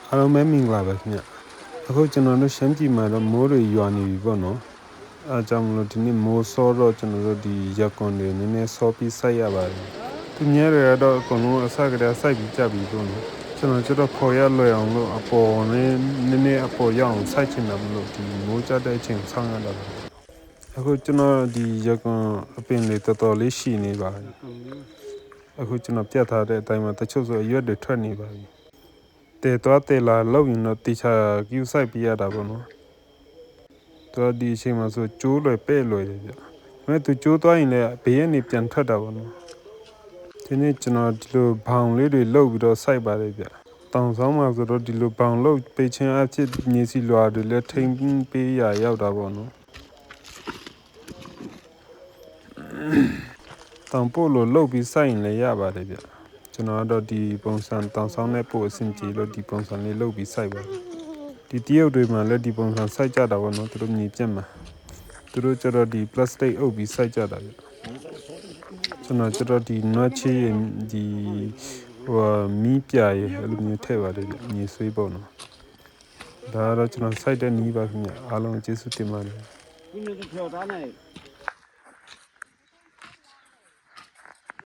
အားလုံးပဲမင်္ဂလာပါခင်ဗျအခုကျွန်တော်တို့ရှမ်းပြည်မှာတော့မိုးတွေရွာနေပြီပေါ့နော်အဲကြောင့်မလို့ဒီနေ့မိုးစောတော့ကျွန်တော်တို့ဒီရက်ကွန်တွေနည်းနည်းစောပြီးစိုက်ရပါတယ်သူမြဲတွေကတော့အကုန်လုံးအစကတည်းကစိုက်ပြီးကြပြီပေါ့နော်ကျွန်တော်ခေါ်ရလွယ်အောင်လို့အပေါ်နဲ့နည်းနည်းအပေါ်ရအောင်စိုက်ချင်တာမလို့ဒီမိုးကြတဲ့အချိန်ဆောင်းရတာပါအခုကျွန်တော်ဒီရက်ကွန်အပင်တွေတော်တော်လေးရှိနေပါပြီအခုကျွန်တော်ပြတ်ထားတဲ့အတိုင်းမှာတချို့ဆိုအရွက်တွေထွက်နေပါပြီတဲတော့တဲလာလောက်ရင်တော့တေချာကျူးဆိုင်ပြရတာပေါ့နော်တော်ဒီအချိန်မှာဆိုကျိုးလွယ်ပဲ့လွယ်တယ်ဗျဒါပေမဲ့သူကျိုးသွားရင်လည်းဘေးကနေပြန်ထွက်တာပေါ့နော်ဒီနေ့ကျွန်တော်ဒီလိုဘောင်လေးတွေလှုပ်ပြီးတော့စိုက်ပါတယ်ဗျတောင်ဆောင်မှာဆိုတော့ဒီလိုဘောင်လှုပ်ပေးခြင်းအဖြစ်မြေစီလွာတွေလည်းထိမ့်ပေးရရောက်တာပေါ့နော်တောင်ပို့လို့လှုပ်ပြီးစိုက်ရင်လည်းရပါတယ်ဗျကျွန်တော်ကတော့ဒီပုံစံတောင်ဆောင်နဲ့ပို့အဆင်ပြေလို့ဒီပုံစံလေးလုပ်ပြီးစိုက်ပါတယ်ဒီတရုတ်တွေမှာလည်းဒီပုံစံစိုက်ကြတာပေါ့နော်သူတို့မြေပြက်မှာသူတို့ကျတော့ဒီ plastic အုပ်ပြီးစိုက်ကြတာဗျကျွန်တော်ဒီနွားချေးဒီမီးပြရအဲ့လိုမျိုးထည့်ပါတယ်ဗျမြေဆွေးပေါ့နော်ဒါတော့ကျွန်တော်စိုက်တဲ့နီးပါခင်ဗျအားလုံးကျေးဇူးတင်ပါတယ်